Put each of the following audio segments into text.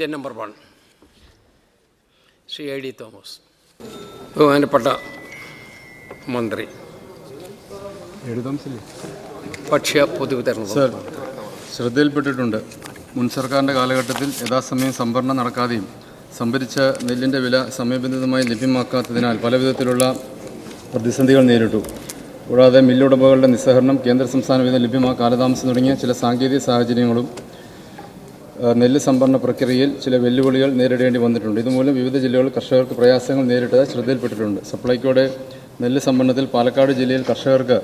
ചോദ്യം number 1 Shri A.D. Thomas. ബഹുമാനപ്പെട്ട മന്ത്രി, ഭക്ഷ്യ പൊതുവിതരണ സർ, ശ്രദ്ധയിൽപ്പെട്ടിട്ടുണ്ട്. മുൻ സർക്കാരിൻ്റെ കാലഘട്ടത്തിൽ യഥാസമയം സംഭരണം നടക്കാതെയും സംഭരിച്ച നെല്ലിൻ്റെ വില സമയബന്ധിതമായി ലഭ്യമാക്കാത്തതിനാൽ പല വിധത്തിലുള്ള പ്രതിസന്ധികൾ നേരിട്ടു. കൂടാതെ മില്ലുടമകളുടെ നിസ്സഹകരണം, കേന്ദ്ര സംസ്ഥാന വീതം കാലതാമസം തുടങ്ങിയ ചില സാങ്കേതിക സാഹചര്യങ്ങളും നെല്ല് സംഭരണ പ്രക്രിയയിൽ ചില വെല്ലുവിളികൾ നേരിടേണ്ടി വന്നിട്ടുണ്ട്. ഇതുമൂലം വിവിധ ജില്ലകളിൽ കർഷകർക്ക് പ്രയാസങ്ങൾ നേരിട്ടത് ശ്രദ്ധയിൽപ്പെട്ടിട്ടുണ്ട്. സപ്ലൈകോയുടെ നെല്ല് സംഭരണത്തിൽ പാലക്കാട് ജില്ലയിൽ കർഷകർക്ക്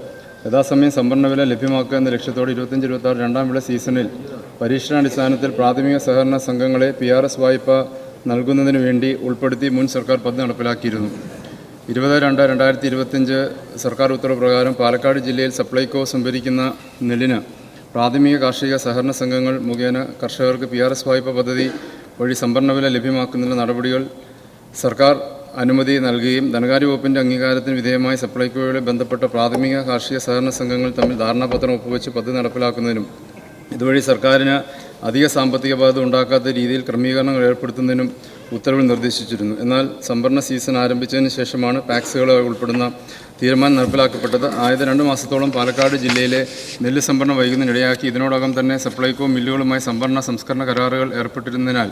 യഥാസമയം സംഭരണ വില ലഭ്യമാക്കുക എന്ന ലക്ഷ്യത്തോടെ 25-26 രണ്ടാം വിള സീസണിൽ പരീക്ഷണാടിസ്ഥാനത്തിൽ പ്രാഥമിക സഹകരണ സംഘങ്ങളെ PRS വായ്പ നൽകുന്നതിന് വേണ്ടി ഉൾപ്പെടുത്തി മുൻ സർക്കാർ പദ്ധതി നടപ്പിലാക്കിയിരുന്നു. 20/2/2025 സർക്കാർ ഉത്തരവ് പ്രകാരം പാലക്കാട് ജില്ലയിൽ സപ്ലൈകോ സംഭരിക്കുന്ന നെല്ലിന് പ്രാഥമിക കാർഷിക സഹകരണ സംഘങ്ങൾ മുഖേന കർഷകർക്ക് PRS വായ്പ പദ്ധതി വഴി സംഭരണ വില ലഭ്യമാക്കുന്നതിനുള്ള നടപടികൾ സർക്കാർ അനുമതി നൽകുകയും ധനകാര്യ വകുപ്പിൻ്റെ അംഗീകാരത്തിന് വിധേയമായി സപ്ലൈകോയുടെ ബന്ധപ്പെട്ട പ്രാഥമിക കാർഷിക സഹകരണ സംഘങ്ങൾ തമ്മിൽ ധാരണാപത്രം ഒപ്പുവെച്ച് പദ്ധതി നടപ്പിലാക്കുന്നതിനും ഇതുവഴി സർക്കാരിന് അധിക സാമ്പത്തിക ബാധ്യത ഉണ്ടാക്കാത്ത രീതിയിൽ ക്രമീകരണങ്ങൾ ഏർപ്പെടുത്തുന്നതിനും ഉത്തരവിൽ നിർദ്ദേശിച്ചിരുന്നു. എന്നാൽ സംഭരണ സീസൺ ആരംഭിച്ചതിന് ശേഷമാണ് പാക്സുകൾ ഉൾപ്പെടുന്ന തീരുമാനം നടപ്പിലാക്കപ്പെട്ടത്. ആയത് 2 മാസത്തോളം പാലക്കാട് ജില്ലയിലെ നെല്ല് സംഭരണം വൈകുന്നതിനിടയാക്കി. ഇതിനോടകം തന്നെ സപ്ലൈകോ മില്ലുകളുമായി സംഭരണ സംസ്കരണ കരാറുകൾ ഏർപ്പെട്ടിരുന്നതിനാൽ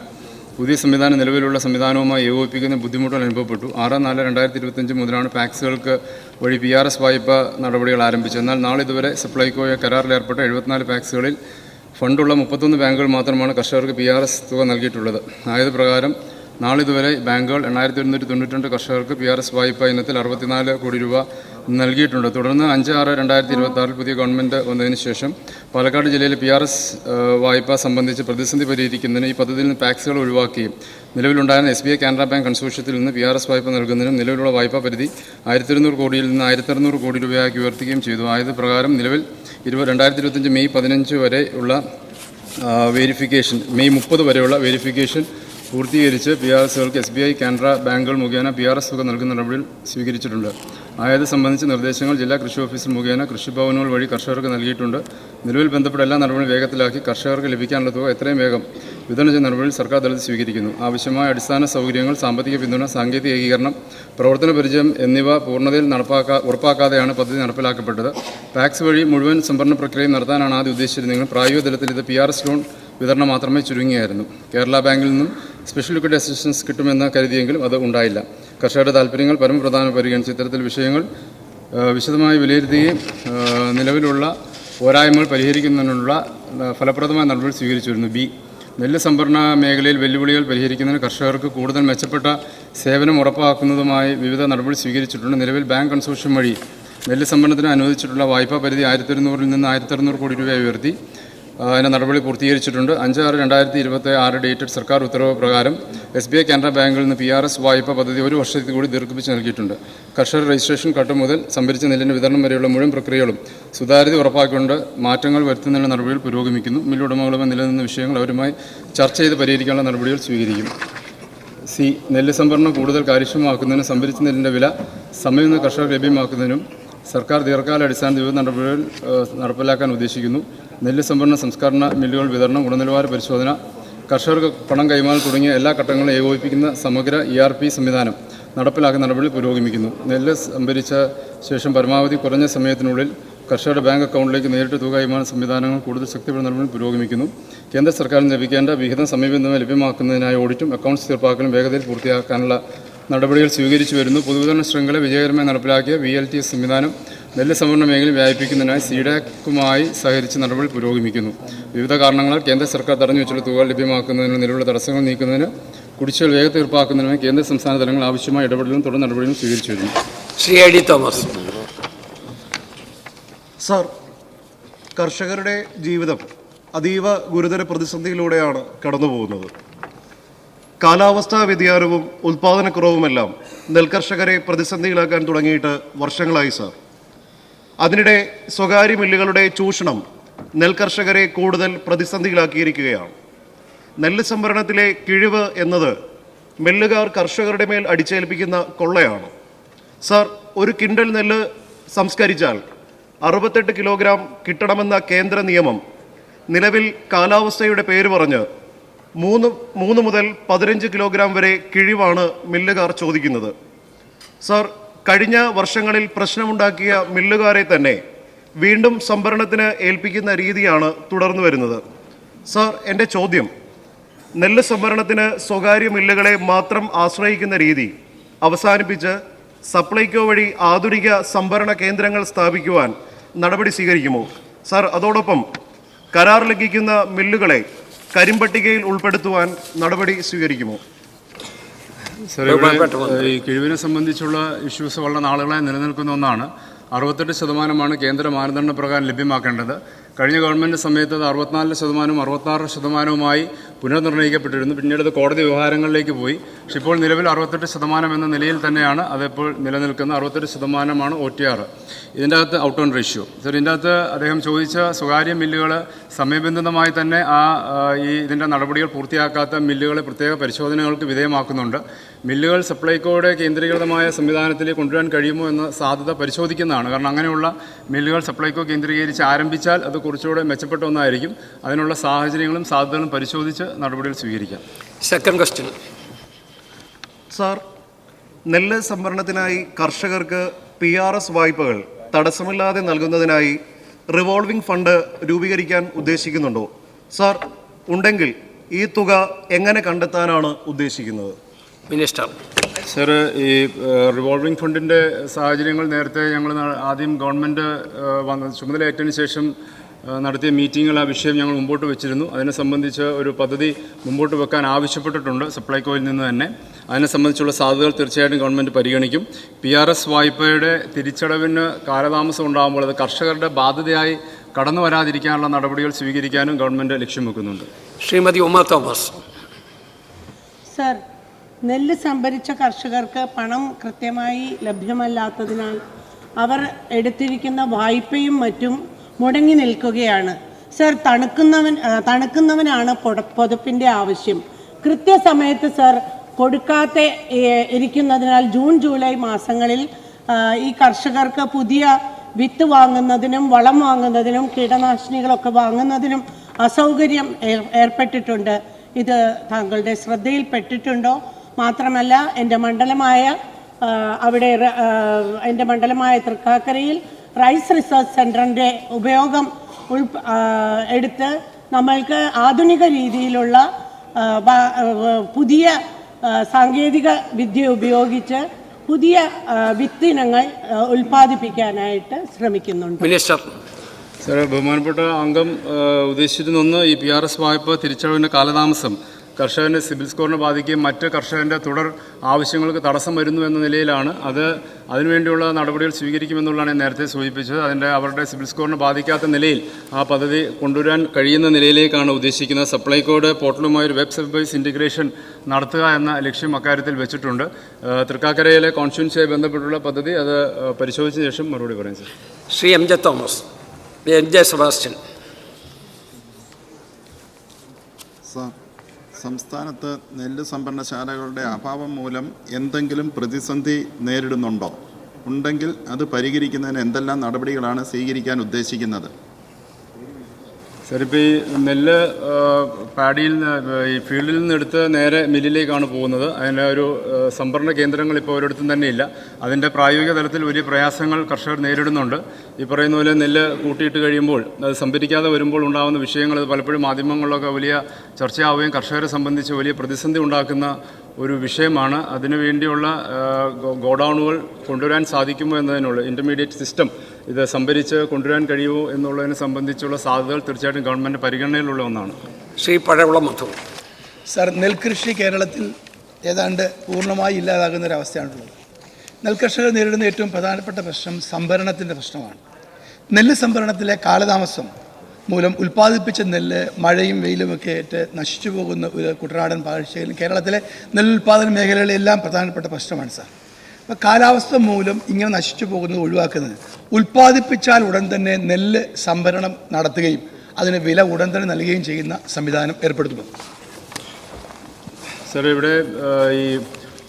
പുതിയ സംവിധാനം നിലവിലുള്ള സംവിധാനവുമായി ഏകോപിപ്പിക്കുന്ന ബുദ്ധിമുട്ടുകൾ അനുഭവപ്പെട്ടു. 6/4/2025 മുതലാണ് പാക്സുകൾക്ക് വഴി PRS വായ്പ നടപടികൾ ആരംഭിച്ചത്. എന്നാൽ നാളിതുവരെ സപ്ലൈകോയെ കരാറിലേർപ്പെട്ട 74 പാക്സുകളിൽ ഫണ്ടുള്ള 31 ബാങ്കുകൾ മാത്രമാണ് കർഷകർക്ക് PRS തുക നൽകിയിട്ടുള്ളത്. ആയത് പ്രകാരം നാളിതുവരെ ബാങ്കുകൾ 8192 കർഷകർക്ക് PRS വായ്പ ഇനത്തിൽ 64 കോടി രൂപ നൽകിയിട്ടുണ്ട്. തുടർന്ന് 5/6/2026 പുതിയ ഗവൺമെൻറ് വന്നതിന് ശേഷം പാലക്കാട് ജില്ലയിലെ PRS വായ്പ സംബന്ധിച്ച് പ്രതിസന്ധി പരിഹരിക്കുന്നതിന് ഈ പദ്ധതിയിൽ നിന്ന് പാക്സുകൾ ഒഴിവാക്കുകയും നിലവിലുണ്ടായിരുന്ന SBI കാനറ ബാങ്ക് കൺസോർഷ്യത്തിൽ നിന്ന് PRS വായ്പ നൽകുന്നതിനും നിലവിലുള്ള വായ്പാ പരിധി 1200 കോടിയിൽ നിന്ന് 1600 കോടി രൂപയാക്കി ഉയർത്തുകയും ചെയ്തു. ആയത് പ്രകാരം നിലവിൽ 2025 മെയ് 15 വരെയുള്ള വെരിഫിക്കേഷൻ, മെയ് 30 വരെയുള്ള വെരിഫിക്കേഷൻ പൂർത്തീകരിച്ച് PRSകൾക്ക് SBI കാനറ ബാങ്കുകൾ മുഖേന PRS തുക നൽകുന്ന നടപടികൾ സ്വീകരിച്ചിട്ടുണ്ട്. ആയത് സംബന്ധിച്ച നിർദ്ദേശങ്ങൾ ജില്ലാ കൃഷി ഓഫീസർ മുഖേന കൃഷിഭവനുകൾ വഴി കർഷകർക്ക് നൽകിയിട്ടുണ്ട്. നിലവിൽ ബന്ധപ്പെട്ട എല്ലാ നടപടികളും വേഗത്തിലാക്കി കർഷകർക്ക് ലഭിക്കാനുള്ള തുക എത്രയും വേഗം വിതരണം ചെയ്യുന്ന നടപടികൾ സർക്കാർ തലത്തിൽ സ്വീകരിക്കുന്നു. ആവശ്യമായ അടിസ്ഥാന സൗകര്യങ്ങൾ, സാമ്പത്തിക പിന്തുണ, സാങ്കേതിക ഏകീകരണം, പ്രവർത്തന പരിചയം എന്നിവ പൂർണ്ണതയിൽ ഉറപ്പാക്കാതെയാണ് പദ്ധതി നടപ്പിലാക്കപ്പെട്ടത്. പാക്സ് വഴി മുഴുവൻ സംഭരണ പ്രക്രിയയും നടത്താനാണ് ആദ്യം ഉദ്ദേശിച്ചിരുന്നെങ്കിലും പ്രായോഗിക തലത്തിൽ ഇത് PRS ലോൺ വിതരണം മാത്രമേ ചുരുങ്ങിയായിരുന്നു. കേരള ബാങ്കിൽ നിന്നും സ്പെഷ്യൽ ലിക്വിഡ് അസിസ്റ്റൻസ് കിട്ടുമെന്ന് കരുതിയെങ്കിലും അത് ഉണ്ടായില്ല. കർഷകരുടെ താല്പര്യങ്ങൾ പരമപ്രധാനം പരിഗണിച്ച് ഇത്തരത്തിൽ വിഷയങ്ങൾ വിശദമായി വിലയിരുത്തുകയും നിലവിലുള്ള പോരായ്മകൾ പരിഹരിക്കുന്നതിനുള്ള ഫലപ്രദമായ നടപടി സ്വീകരിച്ചു വരുന്നു. നെല്ല് സംഭരണ മേഖലയിൽ വെല്ലുവിളികൾ പരിഹരിക്കുന്നതിന് കർഷകർക്ക് കൂടുതൽ മെച്ചപ്പെട്ട സേവനം ഉറപ്പാക്കുന്നതുമായി വിവിധ നടപടി സ്വീകരിച്ചിട്ടുണ്ട്. നിലവിൽ ബാങ്ക് കൺസോർഷ്യം വഴി നെല്ല് സംഭരണത്തിന് അനുവദിച്ചിട്ടുള്ള വായ്പാ പരിധി 1200 നിന്ന് 1600 കോടി രൂപ ഉയർത്തി അതിൻ്റെ നടപടി പൂർത്തീകരിച്ചിട്ടുണ്ട്. 5/6/2026 ഡേറ്റഡ് സർക്കാർ ഉത്തരവ് പ്രകാരം SBI കാനറ ബാങ്കിൽ നിന്ന് PRS വായ്പ പദ്ധതി 1 വർഷത്തിൽ കൂടി ദീർഘിപ്പിച്ച് നൽകിയിട്ടുണ്ട്. കർഷകർ രജിസ്ട്രേഷൻ ഘട്ടം മുതൽ സംഭരിച്ച നെല്ലിൻ്റെ വിതരണം വരെയുള്ള മുഴുവൻ പ്രക്രിയകളും സുതാര്യത ഉറപ്പാക്കിക്കൊണ്ട് മാറ്റങ്ങൾ വരുത്തുന്നതിനുള്ള നടപടികൾ പുരോഗമിക്കുന്നു. മില്ലുടമകളുമായി നിലനിന്ന വിഷയങ്ങൾ അവരുമായി ചർച്ച ചെയ്ത് പരിഹരിക്കാനുള്ള നടപടികൾ സ്വീകരിക്കും. നെല്ല് സംഭരണം കൂടുതൽ കാര്യക്ഷമമാക്കുന്നതിനും സംഭരിച്ച നെല്ലിൻ്റെ വില സമയം കർഷകർക്ക് ലഭ്യമാക്കുന്നതിനും സർക്കാർ ദീർഘകാല അടിസ്ഥാനത്തിൽ വിവിധ നടപടികൾ നടപ്പിലാക്കാൻ ഉദ്ദേശിക്കുന്നു. നെല്ല് സംഭരണ സംസ്കരണ മില്ലുകൾ വിതരണം, ഗുണനിലവാര പരിശോധന, കർഷകർക്ക് പണം കൈമാറൽ തുടങ്ങിയ എല്ലാ ഘട്ടങ്ങളും ഏകോപിപ്പിക്കുന്ന സമഗ്ര ERP സംവിധാനം നടപ്പിലാക്കുന്ന നടപടി പുരോഗമിക്കുന്നു. നെല്ല് സംഭരിച്ച ശേഷം പരമാവധി കുറഞ്ഞ സമയത്തിനുള്ളിൽ കർഷകരുടെ ബാങ്ക് അക്കൗണ്ടിലേക്ക് നേരിട്ട് തുക കൈമാറുന്ന സംവിധാനങ്ങൾ കൂടുതൽ ശക്തിപ്പെടുന്ന നടപടി പുരോഗമിക്കുന്നു. കേന്ദ്ര സർക്കാരിന് ലഭിക്കേണ്ട വിഹിതം സമയബന്ധിതമായി ലഭ്യമാക്കുന്നതിനായി ഓഡിറ്റും അക്കൗണ്ട്സ് തീർപ്പാക്കലും വേഗതയിൽ പൂർത്തിയാക്കാനുള്ള നടപടികൾ സ്വീകരിച്ചു വരുന്നു. പൊതുവിതരണ ശൃംഖല വിജയകരമായി നടപ്പിലാക്കിയ VLTS സംവിധാനം നെല്ല് സംഭരണ മേഖലയിൽ വ്യാപിപ്പിക്കുന്നതിനായി CDACുമായി സഹകരിച്ച് നടപടി പുരോഗമിക്കുന്നു. വിവിധ കാരണങ്ങളാൽ കേന്ദ്ര സർക്കാർ തടഞ്ഞു വെച്ചുള്ള തുക ലഭ്യമാക്കുന്നതിന് നിലവിലുള്ള തടസ്സങ്ങൾ നീക്കുന്നതിന് കുടിശ്ശികകൾ വേഗത്തിൽ തീർപ്പാക്കുന്നതിനായി കേന്ദ്ര സംസ്ഥാന തലങ്ങൾ ആവശ്യമായ ഇടപെടലും തുടർ നടപടികളും സ്വീകരിച്ചു വരുന്നു. ശ്രീ A.D. തോമസ്. സർ, കർഷകരുടെ ജീവിതം അതീവ ഗുരുതര പ്രതിസന്ധിയിലൂടെയാണ് കടന്നുപോകുന്നത്. കാലാവസ്ഥാ വ്യതിയാനവും ഉൽപ്പാദനക്കുറവുമെല്ലാം നെൽകർഷകരെ പ്രതിസന്ധിയിലാക്കാൻ തുടങ്ങിയിട്ട് വർഷങ്ങളായി സർ. അതിനിടെ സ്വകാര്യ മില്ലുകളുടെ ചൂഷണം നെൽകർഷകരെ കൂടുതൽ പ്രതിസന്ധിയിലാക്കിയിരിക്കുകയാണ്. നെല്ല് സംഭരണത്തിലെ കിഴിവ് എന്നത് മില്ലുകാർ കർഷകരുടെ മേൽ അടിച്ചേൽപ്പിക്കുന്ന കൊള്ളയാണ്. സർ, ഒരു കിൻഡൽ നെല്ല് സംസ്കരിച്ചാൽ 68 കിലോഗ്രാം കിട്ടണമെന്ന കേന്ദ്ര നിയമം നിലവിൽ കാലാവസ്ഥയുടെ പേര് പറഞ്ഞ് മൂന്ന് മുതൽ 15 കിലോഗ്രാം വരെ കിഴിവാണ് മില്ലുകാർ ചോദിക്കുന്നത്. സർ, കഴിഞ്ഞ വർഷങ്ങളിൽ പ്രശ്നമുണ്ടാക്കിയ മില്ലുകാരെ തന്നെ വീണ്ടും സംഭരണത്തിന് ഏൽപ്പിക്കുന്ന രീതിയാണ് തുടർന്നു വരുന്നത്. സർ, എൻ്റെ ചോദ്യം, നെല്ല് സംഭരണത്തിന് സ്വകാര്യ മില്ലുകളെ മാത്രം ആശ്രയിക്കുന്ന രീതി അവസാനിപ്പിച്ച് സപ്ലൈകോ വഴി ആധുനിക സംഭരണ കേന്ദ്രങ്ങൾ സ്ഥാപിക്കുവാൻ നടപടി സ്വീകരിക്കുമോ? സർ, അതോടൊപ്പം കരാർ ലംഘിക്കുന്ന മില്ലുകളെ കരിമ്പട്ടികയിൽ ഉൾപ്പെടുത്തുവാൻ നടപടി സ്വീകരിക്കുമോ? സാർ, ഈ കിഴിവിനെ സംബന്ധിച്ചുള്ള ഇഷ്യൂസ് വളരെ നാളുകളായി നിലനിൽക്കുന്ന ഒന്നാണ്. 68% കേന്ദ്ര മാനദണ്ഡ പ്രകാരം ലഭ്യമാക്കേണ്ടത്. കഴിഞ്ഞ ഗവൺമെൻറ് സമയത്ത് അത് 64%, 66%മായി പുനർനിർണ്ണയിക്കപ്പെട്ടിരുന്നു. പിന്നീട് അത് കോടതി വ്യവഹാരങ്ങളിലേക്ക് പോയി. പക്ഷെ ഇപ്പോൾ നിലവിൽ 68% എന്ന നിലയിൽ തന്നെയാണ് അതിപ്പോൾ നിലനിൽക്കുന്നത്. 68% OTR. ഇതിൻ്റെ അകത്ത് ഔട്ട് ഓൺ റേഷ്യോ. സർ, ഇതിൻ്റെ അകത്ത് അദ്ദേഹം ചോദിച്ച സ്വകാര്യ മില്ലുകൾ സമയബന്ധിതമായി തന്നെ ഇതിൻ്റെ നടപടികൾ പൂർത്തിയാക്കാത്ത മില്ലുകളെ പ്രത്യേക പരിശോധനകൾക്ക് വിധേയമാക്കുന്നുണ്ട്. മില്ലുകൾ സപ്ലൈകോയുടെ കേന്ദ്രീകൃതമായ സംവിധാനത്തിലേക്ക് കൊണ്ടുവരാൻ കഴിയുമോ എന്ന സാധ്യത പരിശോധിക്കുന്നതാണ്. കാരണം അങ്ങനെയുള്ള മില്ലുകൾ സപ്ലൈകോ കേന്ദ്രീകരിച്ച് ആരംഭിച്ചാൽ അത് കുറച്ചുകൂടെ മെച്ചപ്പെട്ട ഒന്നായിരിക്കും. അതിനുള്ള സാഹചര്യങ്ങളും സാധ്യതകളും പരിശോധിച്ച് നടപടികൾ സ്വീകരിക്കാം. Second question. സാർ, നെല്ല് സംഭരണത്തിനായി കർഷകർക്ക് PRS വായ്പകൾ തടസ്സമില്ലാതെ നൽകുന്നതിനായി റിവോൾവിംഗ് ഫണ്ട് രൂപീകരിക്കാൻ ഉദ്ദേശിക്കുന്നുണ്ടോ? സാർ, ഉണ്ടെങ്കിൽ ഈ തുക എങ്ങനെ കണ്ടെത്താനാണ് ഉദ്ദേശിക്കുന്നത്? മിനിസ്റ്റർ. സർ, ഈ റിവോൾവിംഗ് ഫണ്ടിൻ്റെ സാഹചര്യങ്ങൾ നേരത്തെ ഞങ്ങൾ ആദ്യം ഗവൺമെൻറ് ചുമതലയേറ്റതിന് ശേഷം നടത്തിയ മീറ്റിങ്ങിൽ ആ വിഷയം ഞങ്ങൾ മുമ്പോട്ട് വെച്ചിരുന്നു. അതിനെ സംബന്ധിച്ച് ഒരു പദ്ധതി മുമ്പോട്ട് വെക്കാൻ ആവശ്യപ്പെട്ടിട്ടുണ്ട് സപ്ലൈകോയിൽ നിന്ന് തന്നെ. അതിനെ സംബന്ധിച്ചുള്ള സാധ്യതകൾ തീർച്ചയായിട്ടും ഗവൺമെൻറ് പരിഗണിക്കും. PRS വായ്പയുടെ തിരിച്ചടവിന് കാലതാമസം ഉണ്ടാകുമ്പോൾ അത് കർഷകരുടെ ബാധ്യതയായി കടന്നു വരാതിരിക്കാനുള്ള നടപടികൾ സ്വീകരിക്കാനും ഗവൺമെൻറ് ലക്ഷ്യം വെക്കുന്നുണ്ട്. ശ്രീമതി ഉമ തോമസ്. സർ, നെല്ല് സംഭരിച്ച കർഷകർക്ക് പണം കൃത്യമായി ലഭ്യമല്ലാത്തതിനാൽ അവർ എടുത്തിരിക്കുന്ന വായ്പയും മറ്റും മുടങ്ങി നിൽക്കുകയാണ്. സർ, തണുക്കുന്നവനാണ് പുതപ്പിൻ്റെ ആവശ്യം. കൃത്യസമയത്ത് സർ കൊടുക്കാതെ ഇരിക്കുന്നതിനാൽ ജൂൺ ജൂലൈ മാസങ്ങളിൽ ഈ കർഷകർക്ക് പുതിയ വിത്ത് വാങ്ങുന്നതിനും വളം വാങ്ങുന്നതിനും കീടനാശിനികളൊക്കെ വാങ്ങുന്നതിനും അസൗകര്യം ഏർപ്പെട്ടിട്ടുണ്ട്. ഇത് താങ്കളുടെ ശ്രദ്ധയിൽപ്പെട്ടിട്ടുണ്ടോ? മാത്രമല്ല, എൻ്റെ മണ്ഡലമായ തൃക്കാക്കരയിൽ റൈസ് റിസർച്ച് സെൻറ്ററിൻ്റെ ഉപയോഗം എടുത്ത് നമ്മൾക്ക് ആധുനിക രീതിയിലുള്ള പുതിയ സാങ്കേതിക വിദ്യ ഉപയോഗിച്ച് പുതിയ വിത്തിനങ്ങൾ ഉൽപ്പാദിപ്പിക്കാനായിട്ട് ശ്രമിക്കുന്നുണ്ട്. മിനിസ്റ്റർ. സാർ, ബഹുമാനപ്പെട്ട അംഗം ഉദ്ദേശിച്ചിരുന്ന ഈ PRS വായ്പ തിരിച്ചടവിൻ്റെ കാലതാമസം കർഷകൻ്റെ സിബിൽ സ്കോറിനെ ബാധിക്കുകയും മറ്റ് കർഷകൻ്റെ തുടർ ആവശ്യങ്ങൾക്ക് തടസ്സം വരുന്നു എന്ന നിലയിലാണ്. അതിനുവേണ്ടിയുള്ള നടപടികൾ സ്വീകരിക്കുമെന്നുള്ളതാണ് ഞാൻ നേരത്തെ സൂചിപ്പിച്ചത്. അവരുടെ സിബിൽ സ്കോറിനെ ബാധിക്കാത്ത നിലയിൽ ആ പദ്ധതി കൊണ്ടുവരാൻ കഴിയുന്ന നിലയിലേക്കാണ് ഉദ്ദേശിക്കുന്നത്. സപ്ലൈകോയുടെ പോർട്ടലുമായി ഒരു വെബ് സർവീസ് ഇൻറ്റിഗ്രേഷൻ നടത്തുക എന്ന ലക്ഷ്യം അക്കാര്യത്തിൽ വെച്ചിട്ടുണ്ട്. തൃക്കാക്കരയിലെ കോൺസ്റ്റിറ്റ്യുവൻസിയായി ബന്ധപ്പെട്ടുള്ള പദ്ധതി അത് പരിശോധിച്ച ശേഷം മറുപടി പറയാം. Sir, Shri MJ Thomas. MJ Sebastian. Sir, സംസ്ഥാനത്ത് നെല്ല് സംഭരണശാലകളുടെ അഭാവം മൂലം എന്തെങ്കിലും പ്രതിസന്ധി നേരിടുന്നുണ്ടോ? ഉണ്ടെങ്കിൽ അത് പരിഹരിക്കുന്നതിന് എന്തെല്ലാം നടപടികളാണ് സ്വീകരിക്കാൻ ഉദ്ദേശിക്കുന്നത്? സാർ, ഇപ്പോൾ ഈ നെല്ല് ഈ ഫീൽഡിൽ നിന്ന് എടുത്ത് നേരെ മില്ലിലേക്കാണ് പോകുന്നത്. അതിൻ്റെ ഒരു സംഭരണ കേന്ദ്രങ്ങൾ ഇപ്പോൾ ഒരിടത്തും തന്നെ ഇല്ല. അതിൻ്റെ പ്രായോഗിക തലത്തിൽ വലിയ പ്രയാസങ്ങൾ കർഷകർ നേരിടുന്നുണ്ട്. ഈ പറയുന്ന പോലെ നെല്ല് കൂട്ടിയിട്ട് കഴിയുമ്പോൾ അത് സംഭരിക്കാതെ വരുമ്പോൾ ഉണ്ടാകുന്ന വിഷയങ്ങൾ പലപ്പോഴും മാധ്യമങ്ങളിലൊക്കെ വലിയ ചർച്ചയാവുകയും കർഷകരെ സംബന്ധിച്ച് വലിയ പ്രതിസന്ധി ഉണ്ടാക്കുന്ന ഒരു വിഷയമാണ്. അതിനുവേണ്ടിയുള്ള ഗോഡൗണുകൾ കൊണ്ടുവരാൻ സാധിക്കുമോ എന്നതിനുള്ള ഇൻ്റർമീഡിയറ്റ് സിസ്റ്റം ഇത് സംഭരിച്ച് കൊണ്ടുവരാൻ കഴിയുമോ എന്നുള്ളതിനെ സംബന്ധിച്ചുള്ള സാധ്യതകൾ തീർച്ചയായിട്ടും ഗവൺമെൻറ് പരിഗണനയിലുള്ള ഒന്നാണ്. ശ്രീ പഴകുളം മധു. സർ, നെൽകൃഷി കേരളത്തിൽ ഏതാണ്ട് പൂർണ്ണമായി ഇല്ലാതാകുന്നൊരവസ്ഥയാണുള്ളത്. നെൽകർഷകർ നേരിടുന്ന ഏറ്റവും പ്രധാനപ്പെട്ട പ്രശ്നം സംഭരണത്തിൻ്റെ പ്രശ്നമാണ്. നെല്ല് സംഭരണത്തിലെ കാലതാമസം മൂലം ഉൽപ്പാദിപ്പിച്ച നെല്ല് മഴയും വെയിലുമൊക്കെ ആയിട്ട് നശിച്ചു പോകുന്ന ഒരു കുട്ടനാടൻ പാഴ്ചയിൽ കേരളത്തിലെ നെല്ലുൽപാദന മേഖലകളിലെല്ലാം പ്രധാനപ്പെട്ട പ്രശ്നമാണ് സാർ. അപ്പോൾ കാലാവസ്ഥ മൂലം ഇങ്ങനെ നശിച്ചു പോകുന്നത് ഒഴിവാക്കുന്നത് ഉൽപ്പാദിപ്പിച്ചാൽ ഉടൻ തന്നെ നെല്ല് സംഭരണം നടത്തുകയും അതിന് വില ഉടൻ തന്നെ നൽകുകയും ചെയ്യുന്ന സംവിധാനം ഏർപ്പെടുത്തുന്നു. സാർ, ഇവിടെ ഈ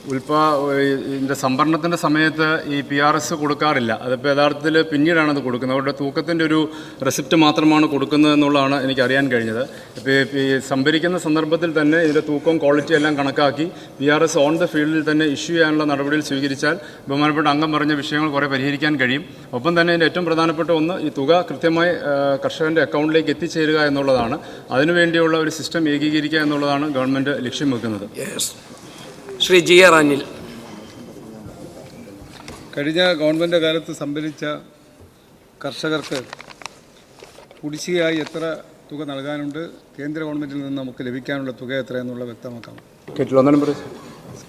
ഇതിൻ്റെ സംഭരണത്തിൻ്റെ സമയത്ത് ഈ PRS കൊടുക്കാറില്ല. അതിപ്പോൾ യഥാർത്ഥത്തിൽ പിന്നീടാണ് അത് കൊടുക്കുന്നത്. അവരുടെ തൂക്കത്തിൻ്റെ ഒരു റെസിപ്റ്റ് മാത്രമാണ് കൊടുക്കുന്നത് എന്നുള്ളതാണ് എനിക്കറിയാൻ കഴിഞ്ഞത്. ഇപ്പോൾ ഈ സംഭരിക്കുന്ന സന്ദർഭത്തിൽ തന്നെ ഇതിൻ്റെ തൂക്കവും ക്വാളിറ്റിയും എല്ലാം കണക്കാക്കി PRS ഓൺ ദ ഫീൽഡിൽ തന്നെ ഇഷ്യൂ ചെയ്യാനുള്ള നടപടികൾ സ്വീകരിച്ചാൽ ബഹുമാനപ്പെട്ട അംഗം പറഞ്ഞ വിഷയങ്ങൾ കുറേ പരിഹരിക്കാൻ കഴിയും. ഒപ്പം തന്നെ ഇതിൻ്റെ ഏറ്റവും പ്രധാനപ്പെട്ട ഒന്ന് ഈ തുക കൃത്യമായി കർഷകൻ്റെ അക്കൗണ്ടിലേക്ക് എത്തിച്ചേരുക എന്നുള്ളതാണ്. അതിനുവേണ്ടിയുള്ള ഒരു സിസ്റ്റം ഏകീകരിക്കുക എന്നുള്ളതാണ് ഗവൺമെൻറ് ലക്ഷ്യം വെക്കുന്നത്. ശ്രീ GR അനിൽ. കഴിഞ്ഞ ഗവൺമെൻറ് കാലത്ത് സംഭരിച്ച കർഷകർക്ക് കുടിശ്ശികയായി എത്ര തുക നൽകാനുണ്ട്, കേന്ദ്ര ഗവൺമെൻറ്റിൽ നിന്ന് നമുക്ക് ലഭിക്കാനുള്ള തുക എത്രയെന്നുള്ള വ്യക്തമാക്കാം.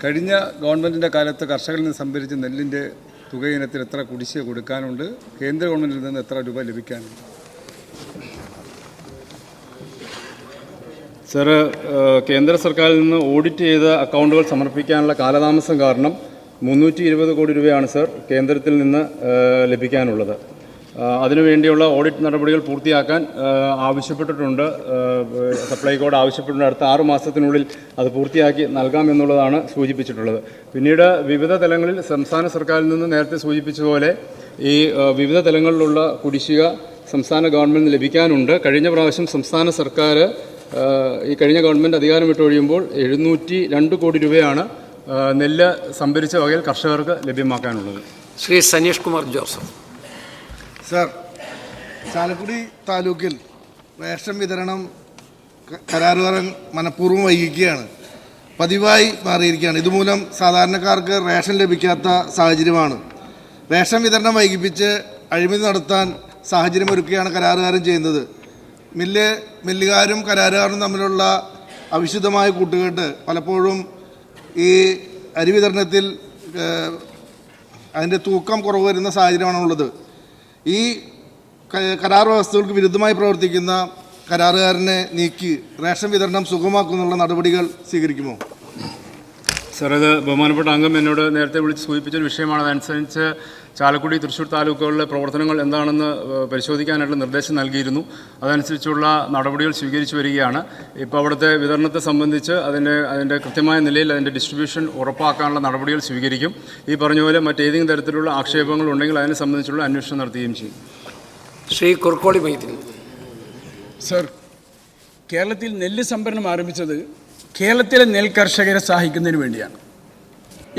കഴിഞ്ഞ ഗവൺമെൻറ്റിൻ്റെ കാലത്ത് കർഷകരിൽ നിന്ന് സംഭരിച്ച നെല്ലിൻ്റെ തുക ഇനത്തിൽ എത്ര കുടിശ്ശിക കൊടുക്കാനുണ്ട്, കേന്ദ്ര ഗവൺമെൻറ്റിൽ നിന്ന് എത്ര രൂപ ലഭിക്കാനുണ്ട്? സർ, കേന്ദ്ര സർക്കാരിൽ നിന്ന് ഓഡിറ്റ് ചെയ്ത അക്കൗണ്ടുകൾ സമർപ്പിക്കാനുള്ള കാലതാമസം കാരണം 320 കോടി രൂപയാണ് സർ കേന്ദ്രത്തിൽ നിന്ന് ലഭിക്കാനുള്ളത്. അതിനുവേണ്ടിയുള്ള ഓഡിറ്റ് നടപടികൾ പൂർത്തിയാക്കാൻ ആവശ്യപ്പെട്ടിട്ടുണ്ട്. സപ്ലൈകോഡ് ആവശ്യപ്പെട്ടിട്ടുണ്ട്. അടുത്ത 6 മാസത്തിനുള്ളിൽ അത് പൂർത്തിയാക്കി നൽകാമെന്നുള്ളതാണ് സൂചിപ്പിച്ചിട്ടുള്ളത്. പിന്നീട് വിവിധ തലങ്ങളിൽ സംസ്ഥാന സർക്കാരിൽ നിന്ന് നേരത്തെ സൂചിപ്പിച്ചതുപോലെ ഈ വിവിധ തലങ്ങളിലുള്ള കുടിശ്ശിക സംസ്ഥാന ഗവൺമെൻറ് ലഭിക്കാനുണ്ട്. കഴിഞ്ഞ പ്രാവശ്യം സംസ്ഥാന സർക്കാർ ഈ കഴിഞ്ഞ ഗവൺമെൻറ് അധികാരം വിട്ടൊഴിയുമ്പോൾ 702 കോടി രൂപയാണ് നെല്ല് സംഭരിച്ച വകയിൽ കർഷകർക്ക് ലഭ്യമാക്കാനുള്ളത്. ശ്രീ സനീഷ് കുമാർ ജോസഫ്. സർ, ചാലക്കുടി താലൂക്കിൽ റേഷൻ വിതരണം കരാറുകാരൻ മനഃപൂർവ്വം വൈകിക്കുകയാണ്, പതിവായി മാറിയിരിക്കുകയാണ്. ഇതുമൂലം സാധാരണക്കാർക്ക് റേഷൻ ലഭിക്കാത്ത സാഹചര്യമാണ്. റേഷൻ വിതരണം വൈകിപ്പിച്ച് അഴിമതി നടത്താൻ സാഹചര്യമൊരുക്കുകയാണ് കരാറുകാരൻ ചെയ്യുന്നത്. മില്ലുകാരും കരാറുകാരും തമ്മിലുള്ള അവിശുദ്ധമായ കൂട്ടുകെട്ട് പലപ്പോഴും ഈ അരി വിതരണത്തിൽ അതിൻ്റെ തൂക്കം കുറവ് വരുന്ന സാഹചര്യമാണുള്ളത്. ഈ കരാർ വ്യവസ്ഥകൾക്ക് വിരുദ്ധമായി പ്രവർത്തിക്കുന്ന കരാറുകാരനെ നീക്കി റേഷൻ വിതരണം സുഗമമാക്കുന്നുള്ള നടപടികൾ സ്വീകരിക്കുമോ? സർ, ഇത് ബഹുമാനപ്പെട്ട അംഗം എന്നോട് നേരത്തെ വിളിച്ച് സൂചിപ്പിച്ചൊരു വിഷയമാണ്. അതനുസരിച്ച് ചാലക്കുടി, തൃശ്ശൂർ താലൂക്കുകളിലെ പ്രവർത്തനങ്ങൾ എന്താണെന്ന് പരിശോധിക്കാനായിട്ടുള്ള നിർദ്ദേശം നൽകിയിരുന്നു. അതനുസരിച്ചുള്ള നടപടികൾ സ്വീകരിച്ചു വരികയാണ്. ഇപ്പോൾ അവിടുത്തെ വിതരണത്തെ സംബന്ധിച്ച് അതിൻ്റെ കൃത്യമായ നിലയിൽ അതിൻ്റെ ഡിസ്ട്രിബ്യൂഷൻ ഉറപ്പാക്കാനുള്ള നടപടികൾ സ്വീകരിക്കും. ഈ പറഞ്ഞ പോലെ മറ്റേതെങ്കിലും തരത്തിലുള്ള ആക്ഷേപങ്ങൾ ഉണ്ടെങ്കിൽ അതിനെ സംബന്ധിച്ചുള്ള അന്വേഷണം നടത്തുകയും ചെയ്യും. ശ്രീ കുർക്കോളി മൈത്രി. സർ, കേരളത്തിൽ നെല്ല് സംഭരണം ആരംഭിച്ചത് കേരളത്തിലെ നെൽകർഷകരെ സഹായിക്കുന്നതിന് വേണ്ടിയാണ്.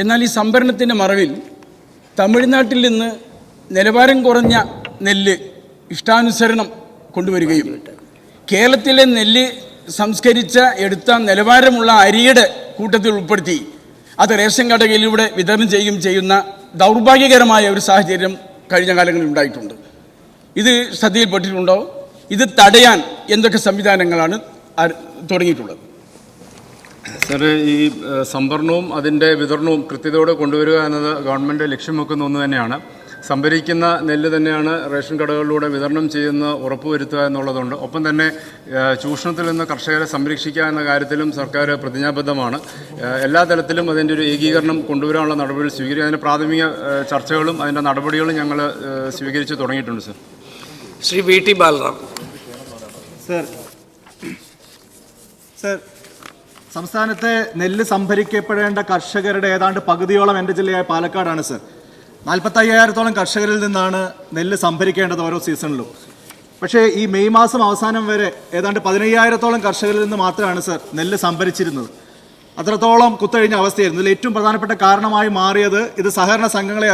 എന്നാൽ ഈ സംഭരണത്തിൻ്റെ മറവിൽ തമിഴ്നാട്ടിൽ നിന്ന് നിലവാരം കുറഞ്ഞ നെല്ല് ഇഷ്ടാനുസരണം കൊണ്ടുവരികയും കേരളത്തിലെ നെല്ല് സംസ്കരിച്ച എടുത്ത നിലവാരമുള്ള അരിയുടെ കൂട്ടത്തിൽ ഉൾപ്പെടുത്തി അത് റേഷൻ കടകളിലൂടെ വിതരണം ചെയ്യുകയും ചെയ്യുന്ന ദൗർഭാഗ്യകരമായ ഒരു സാഹചര്യം കഴിഞ്ഞ കാലങ്ങളിൽ ഉണ്ടായിട്ടുണ്ട്. ഇത് ശ്രദ്ധയിൽപ്പെട്ടിട്ടുണ്ടോ? ഇത് തടയാൻ എന്തൊക്കെ സംവിധാനങ്ങളാണ് തുടങ്ങിയിട്ടുള്ളത്? സർ, ഈ സംഭരണവും അതിൻ്റെ വിതരണവും കൃത്യതയോടെ കൊണ്ടുവരിക എന്നത് ഗവൺമെൻറ് ലക്ഷ്യം വെക്കുന്ന ഒന്ന് തന്നെയാണ്. സംഭരിക്കുന്ന നെല്ല് തന്നെയാണ് റേഷൻ കടകളിലൂടെ വിതരണം ചെയ്യുന്ന ഉറപ്പുവരുത്തുക എന്നുള്ളതുണ്ട്. ഒപ്പം തന്നെ ചൂഷണത്തിൽ നിന്ന് കർഷകരെ സംരക്ഷിക്കുക എന്ന കാര്യത്തിലും സർക്കാർ പ്രതിജ്ഞാബദ്ധമാണ്. എല്ലാ തലത്തിലും അതിൻ്റെ ഒരു ഏകീകരണം കൊണ്ടുവരാനുള്ള നടപടികൾ സ്വീകരിക്കുക. അതിൻ്റെ പ്രാഥമിക ചർച്ചകളും അതിൻ്റെ നടപടികളും ഞങ്ങൾ സ്വീകരിച്ച് തുടങ്ങിയിട്ടുണ്ട്. Sir. Shri VT Balaram. Sir, സംസ്ഥാനത്തെ നെല്ല് സംഭരിക്കപ്പെടേണ്ട കർഷകരുടെ ഏതാണ്ട് പകുതിയോളം എൻ്റെ ജില്ലയായ പാലക്കാടാണ് സർ. 45,000-ഓളം കർഷകരിൽ നിന്നാണ് നെല്ല് സംഭരിക്കേണ്ടത് ഓരോ സീസണിലും. പക്ഷേ ഈ മെയ് മാസം അവസാനം വരെ ഏതാണ്ട് 15,000-ഓളം കർഷകരിൽ നിന്ന് മാത്രമാണ് സർ നെല്ല് സംഭരിച്ചിരുന്നത്. അത്രത്തോളം കുത്തഴിഞ്ഞ അവസ്ഥയായിരുന്നു. ഇതിൽ ഏറ്റവും പ്രധാനപ്പെട്ട കാരണമായി മാറിയത് ഇത് സഹകരണ സംഘങ്ങളെ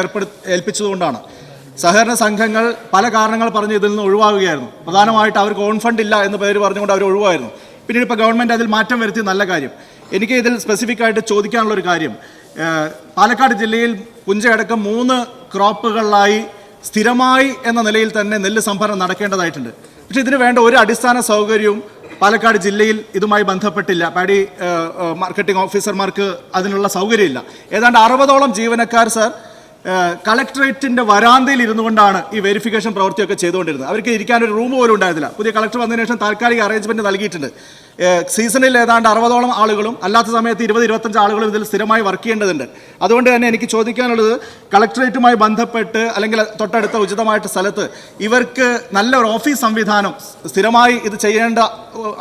ഏൽപ്പിച്ചതുകൊണ്ടാണ്. സഹകരണ സംഘങ്ങൾ പല കാരണങ്ങൾ പറഞ്ഞ് ഇതിൽ നിന്ന് ഒഴിവാകുകയായിരുന്നു. പ്രധാനമായിട്ട് അവർക്ക് ഓൺ ഫണ്ട് ഇല്ല എന്ന് പേര് പറഞ്ഞുകൊണ്ട് അവർ ഒഴിവായിരുന്നു. പിന്നീട് ഇപ്പോൾ ഗവൺമെൻറ് അതിൽ മാറ്റം വരുത്തി, നല്ല കാര്യം. എനിക്ക് ഇതിൽ സ്പെസിഫിക് ആയിട്ട് ചോദിക്കാനുള്ളൊരു കാര്യം, പാലക്കാട് ജില്ലയിൽ പുഞ്ചയടക്കം 3 ക്രോപ്പുകളിലായി സ്ഥിരമായി എന്ന നിലയിൽ തന്നെ നെല്ല് സംഭരണം നടക്കേണ്ടതായിട്ടുണ്ട്. പക്ഷേ ഇതിന് വേണ്ട ഒരു അടിസ്ഥാന സൗകര്യവും പാലക്കാട് ജില്ലയിൽ ഇതുമായി ബന്ധപ്പെട്ടില്ല. പാഡി മാർക്കറ്റിംഗ് ഓഫീസർമാർക്ക് അതിനുള്ള സൗകര്യമില്ല. ഏതാണ്ട് 60ഓളം ജീവനക്കാർ സർ കളക്ടറേറ്റിൻ്റെ വരാന്തയിൽ ഇരുന്നു കൊണ്ടാണ് ഈ വെരിഫിക്കേഷൻ പ്രവൃത്തിയൊക്കെ ചെയ്തുകൊണ്ടിരുന്നത്. അവർക്ക് ഇരിക്കാനൊരു റൂം പോലും ഉണ്ടായിരുന്നില്ല. പുതിയ കളക്ടർ വന്നതിന് ശേഷം താൽക്കാലിക അറേഞ്ച്മെൻറ്റ് നൽകിയിട്ടുണ്ട്. സീസണിൽ ഏതാണ്ട് 60ഓളം ആളുകളും അല്ലാത്ത സമയത്ത് 20-25 ആളുകളും ഇതിൽ സ്ഥിരമായി വർക്ക് ചെയ്യേണ്ടതുണ്ട്. അതുകൊണ്ട് തന്നെ എനിക്ക് ചോദിക്കാനുള്ളത്, കളക്ടറേറ്റുമായി ബന്ധപ്പെട്ട് അല്ലെങ്കിൽ തൊട്ടടുത്ത ഉചിതമായിട്ട് സ്ഥലത്ത് ഇവർക്ക് നല്ലൊരു ഓഫീസ് സംവിധാനം സ്ഥിരമായി ഇത് ചെയ്യേണ്ട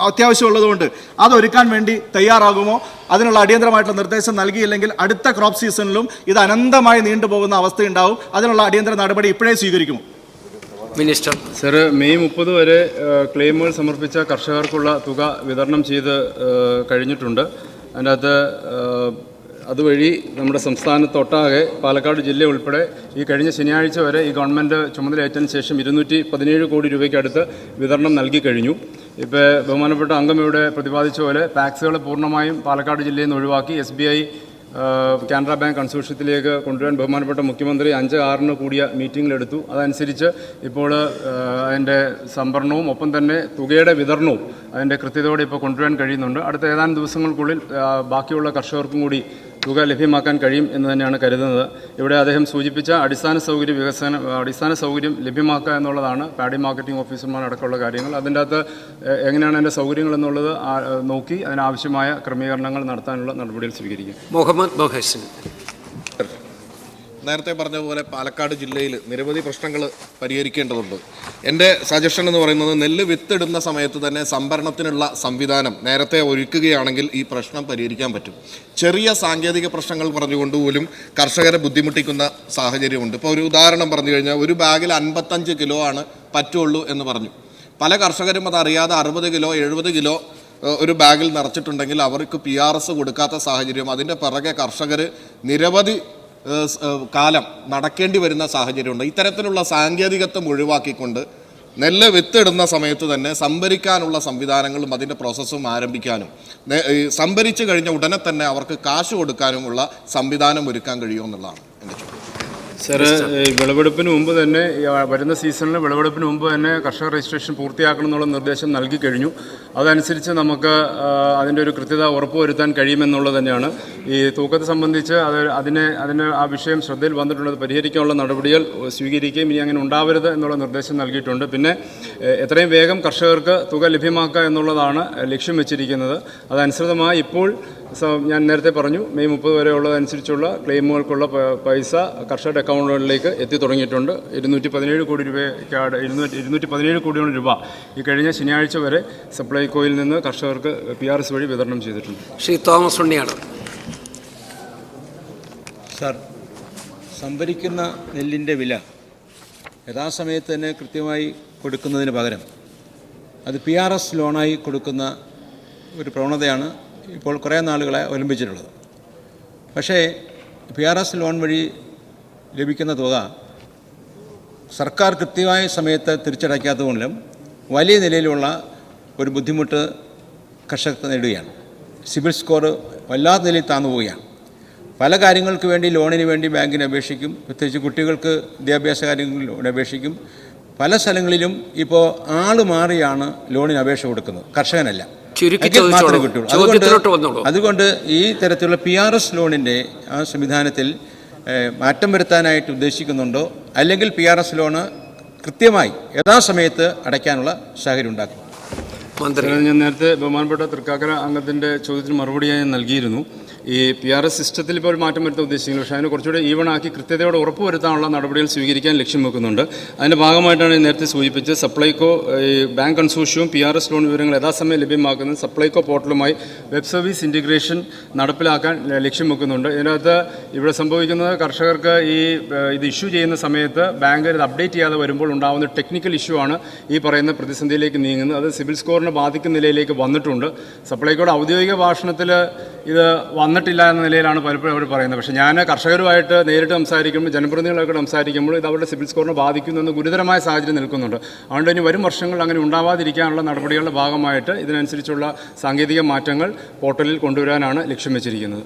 അത്യാവശ്യമുള്ളതുകൊണ്ട് അതൊരുക്കാൻ വേണ്ടി തയ്യാറാകുമോ? അതിനുള്ള അടിയന്തരമായിട്ടുള്ള നിർദ്ദേശം നൽകിയില്ലെങ്കിൽ അടുത്ത ക്രോപ്പ് സീസണിലും ഇത് അനന്തമായി നീണ്ടുപോകുന്ന അവസ്ഥയുണ്ടാവും. അതിനുള്ള അടിയന്തര നടപടി ഇപ്പോഴേ സ്വീകരിക്കുമോ? മിനിസ്റ്റർ. സർ, മെയ് 30 വരെ ക്ലെയിമുകൾ സമർപ്പിച്ച കർഷകർക്കുള്ള തുക വിതരണം ചെയ്ത് കഴിഞ്ഞിട്ടുണ്ട്. അതിൻ്റെ അകത്ത് അതുവഴി നമ്മുടെ സംസ്ഥാനത്തൊട്ടാകെ പാലക്കാട് ജില്ല ഉൾപ്പെടെ ഈ കഴിഞ്ഞ ശനിയാഴ്ച വരെ ഈ ഗവൺമെൻറ് ചുമതലയേറ്റതിന് ശേഷം 217 കോടി രൂപയ്ക്ക് അടുത്ത് വിതരണം നൽകി കഴിഞ്ഞു. ഇപ്പോൾ ബഹുമാനപ്പെട്ട അംഗം ഇവിടെ പ്രതിപാദിച്ച പോലെ ടാക്സുകൾ പൂർണ്ണമായും പാലക്കാട് ജില്ലയിൽ നിന്ന് ഒഴിവാക്കി SBI കാനറ ബാങ്ക് കൺസോർഷ്യത്തിലേക്ക് കൊണ്ടുവരാൻ ബഹുമാനപ്പെട്ട മുഖ്യമന്ത്രി 5-6 കൂടിയ മീറ്റിങ്ങിലെടുത്തു. അതനുസരിച്ച് ഇപ്പോൾ അതിൻ്റെ സംഭരണവും ഒപ്പം തന്നെ തുകയുടെ വിതരണവും അതിൻ്റെ കൃത്യതയോടെ ഇപ്പോൾ കൊണ്ടുവരാൻ കഴിയുന്നുണ്ട്. അടുത്ത ഏതാനും ദിവസങ്ങൾക്കുള്ളിൽ ബാക്കിയുള്ള കർഷകർക്കും കൂടി തുക ലഭ്യമാക്കാൻ കഴിയും എന്ന് തന്നെയാണ് കരുതുന്നത്. ഇവിടെ അദ്ദേഹം സൂചിപ്പിച്ച അടിസ്ഥാന സൗകര്യം ലഭ്യമാക്കുക എന്നുള്ളതാണ് പാഡി മാർക്കറ്റിംഗ് ഓഫീസർമാരടക്കമുള്ള കാര്യങ്ങൾ. അതിൻ്റെ അകത്ത് എങ്ങനെയാണ് അതിൻ്റെ സൗകര്യങ്ങൾ എന്നുള്ളത് നോക്കി അതിനാവശ്യമായ ക്രമീകരണങ്ങൾ നടത്താനുള്ള നടപടികൾ സ്വീകരിക്കും. മുഹമ്മദ് മൊഹസിൻ. നേരത്തെ പറഞ്ഞതുപോലെ പാലക്കാട് ജില്ലയിൽ നിരവധി പ്രശ്നങ്ങൾ പരിഹരിക്കേണ്ടതുണ്ട്. എൻ്റെ സജഷൻ എന്ന് പറയുന്നത്, നെല്ല് വിത്തിടുന്ന സമയത്ത് തന്നെ സംഭരണത്തിനുള്ള സംവിധാനം നേരത്തെ ഒരുക്കുകയാണെങ്കിൽ ഈ പ്രശ്നം പരിഹരിക്കാൻ പറ്റും. ചെറിയ സാങ്കേതിക പ്രശ്നങ്ങൾ പറഞ്ഞുകൊണ്ട് പോലും കർഷകരെ ബുദ്ധിമുട്ടിക്കുന്ന സാഹചര്യമുണ്ട്. ഇപ്പോൾ ഒരു ഉദാഹരണം പറഞ്ഞു കഴിഞ്ഞാൽ, ഒരു ബാഗിൽ 55 കിലോ ആണ് പറ്റുള്ളൂ എന്ന് പറഞ്ഞു. പല കർഷകരും അതറിയാതെ 60 കിലോ 70 കിലോ ഒരു ബാഗിൽ നിറച്ചിട്ടുണ്ടെങ്കിൽ അവർക്ക് PRS കൊടുക്കാത്ത സാഹചര്യം, അതിൻ്റെ പിറകെ കർഷകർ നിരവധി കാലം നടക്കേണ്ടി വരുന്ന സാഹചര്യമുണ്ട്. ഇത്തരത്തിലുള്ള സാങ്കേതികത്വം ഒഴിവാക്കിക്കൊണ്ട് നെല്ല് വിത്തിടുന്ന സമയത്ത് തന്നെ സംഭരിക്കാനുള്ള സംവിധാനങ്ങളും അതിൻ്റെ പ്രോസസ്സും ആരംഭിക്കാനും സംഭരിച്ചു കഴിഞ്ഞ ഉടനെ തന്നെ അവർക്ക് കാശ് കൊടുക്കാനുമുള്ള സംവിധാനം ഒരുക്കാൻ കഴിയുമെന്നുള്ളതാണ് എൻ്റെ ചോദ്യം. സർ, വിളവെടുപ്പിന് മുമ്പ് തന്നെ വരുന്ന സീസണിൽ വിളവെടുപ്പിന് മുമ്പ് തന്നെ കർഷക രജിസ്ട്രേഷൻ പൂർത്തിയാക്കണം എന്നുള്ള നിർദ്ദേശം നൽകി കഴിഞ്ഞു. അതനുസരിച്ച് നമുക്ക് അതിൻ്റെ ഒരു കൃത്യത ഉറപ്പുവരുത്താൻ കഴിയുമെന്നുള്ളത് തന്നെയാണ്. ഈ തൂക്കത്തെ സംബന്ധിച്ച് അതിന് ആ വിഷയം ശ്രദ്ധയിൽ വന്നിട്ടുള്ളത് പരിഹരിക്കാനുള്ള നടപടികൾ സ്വീകരിക്കുകയും ഇനി അങ്ങനെ ഉണ്ടാവരുത് എന്നുള്ള നിർദ്ദേശം നൽകിയിട്ടുണ്ട്. പിന്നെ എത്രയും വേഗം കർഷകർക്ക് തുക ലഭ്യമാക്കുക എന്നുള്ളതാണ് ലക്ഷ്യം വെച്ചിരിക്കുന്നത്. അതനുസൃതമായി ഇപ്പോൾ ഞാൻ നേരത്തെ പറഞ്ഞു, മെയ് 30 വരെ ഉള്ളതനുസരിച്ചുള്ള ക്ലെയിമുകൾക്കുള്ള പൈസ കർഷകരുടെ അക്കൗണ്ടുകളിലേക്ക് എത്തി തുടങ്ങിയിട്ടുണ്ട്. 217 കോടി രൂപയ്ക്കാണ് 217 കോടിയോളം രൂപ ഈ കഴിഞ്ഞ ശനിയാഴ്ച വരെ സപ്ലൈകോയിൽ നിന്ന് കർഷകർക്ക് PRS വഴി വിതരണം ചെയ്തിട്ടുണ്ട്. ശ്രീ തോമസ് ഉണ്ണിയാണ്. സാർ, സംഭരിക്കുന്ന നെല്ലിൻ്റെ വില യഥാസമയത്ത് തന്നെ കൃത്യമായി കൊടുക്കുന്നതിന് പകരം അത് PRS ലോണായി കൊടുക്കുന്ന ഒരു പ്രവണതയാണ് ഇപ്പോൾ കുറേ നാളുകളെ അവലംബിച്ചിട്ടുള്ളത്. പക്ഷേ PRS ലോൺ വഴി ലഭിക്കുന്ന തുക സർക്കാർ കൃത്യമായ സമയത്ത് തിരിച്ചടയ്ക്കാത്തതുകൊണ്ടും വലിയ നിലയിലുള്ള ഒരു ബുദ്ധിമുട്ട് കർഷകർക്ക് നേടുകയാണ്. സിബിൽ സ്കോർ വല്ലാത്ത നിലയിൽ താന്നു പോവുകയാണ്. പല കാര്യങ്ങൾക്ക് വേണ്ടി ലോണിന് വേണ്ടി ബാങ്കിന് അപേക്ഷിക്കും, പ്രത്യേകിച്ച് കുട്ടികൾക്ക് വിദ്യാഭ്യാസ കാര്യങ്ങളിൽ അപേക്ഷിക്കും. പല സ്ഥലങ്ങളിലും ഇപ്പോൾ ആള് മാറിയാണ് ലോണിന് അപേക്ഷ കൊടുക്കുന്നത്, കർഷകനല്ല. അതുകൊണ്ട് ഈ തരത്തിലുള്ള PRS ലോണിൻ്റെ ആ സംവിധാനത്തിൽ മാറ്റം വരുത്താനായിട്ട് ഉദ്ദേശിക്കുന്നുണ്ടോ, അല്ലെങ്കിൽ PRS ലോണ് കൃത്യമായി യഥാസമയത്ത് അടയ്ക്കാനുള്ള സാഹചര്യം ഉണ്ടാക്കും? ഞാൻ നേരത്തെ ബഹുമാനപ്പെട്ട തൃക്കാക്കര അംഗത്തിൻ്റെ ചോദ്യത്തിന് മറുപടിയായി നൽകിയിരുന്നു. ഈ PRS സിസ്റ്റത്തിൽ ഇപ്പോൾ ഒരു മാറ്റം വരുത്താൻ ഉദ്ദേശിക്കുന്നത്, പക്ഷേ അതിന് കുറച്ചുകൂടി ഈവണാക്കി കൃത്യതയോടെ ഉറപ്പുവരുത്താനുള്ള നടപടികൾ സ്വീകരിക്കാൻ ലക്ഷ്യം വെക്കുന്നുണ്ട്. അതിൻ്റെ ഭാഗമായിട്ടാണ് നേരത്തെ സൂചിപ്പിച്ച് സപ്ലൈകോ ഈ ബാങ്ക് കൺസോർഷ്യവും PRS ലോൺ വിവരങ്ങൾ യഥാസമയം ലഭ്യമാക്കുന്നത് സപ്ലൈകോ പോർട്ടലുമായി വെബ് സർവീസ് ഇൻറ്റിഗ്രേഷൻ നടപ്പിലാക്കാൻ ലക്ഷ്യം വെക്കുന്നുണ്ട്. ഇതിനകത്ത് ഇവിടെ സംഭവിക്കുന്നത്, കർഷകർക്ക് ഇത് ഇഷ്യൂ ചെയ്യുന്ന സമയത്ത് ബാങ്ക് ഇത് അപ്ഡേറ്റ് ചെയ്യാതെ വരുമ്പോൾ ഉണ്ടാകുന്ന ടെക്നിക്കൽ ഇഷ്യൂ ആണ് ഈ പറയുന്ന പ്രതിസന്ധിയിലേക്ക് നീങ്ങുന്നത്. അത് സിബിൽ സ്കോറിനെ ബാധിക്കുന്ന നിലയിലേക്ക് വന്നിട്ടുണ്ട്. സപ്ലൈകോയുടെ ഔദ്യോഗിക ഭാഷണത്തിൽ ഇത് വന്നിട്ടില്ല എന്ന നിലയിലാണ് പലപ്പോഴും അവർ പറയുന്നത്. പക്ഷേ ഞാൻ കർഷകരുമായിട്ട് നേരിട്ട് സംസാരിക്കുമ്പോൾ, ജനപ്രതിനിധികളൊക്കെ സംസാരിക്കുമ്പോൾ ഇത് അവരുടെ സിബിൽ സ്കോറിനെ ബാധിക്കുന്നെന്ന് ഗുരുതരമായ സാഹചര്യം നിൽക്കുന്നുണ്ട്. അതുകൊണ്ട് ഇനി വരും വർഷങ്ങളിൽ അങ്ങനെ ഉണ്ടാവാതിരിക്കാനുള്ള നടപടികളുടെ ഭാഗമായിട്ട് ഇതിനനുസരിച്ചുള്ള സാങ്കേതിക മാറ്റങ്ങൾ പോർട്ടലിൽ കൊണ്ടുവരാനാണ് ലക്ഷ്യം വെച്ചിരിക്കുന്നത്.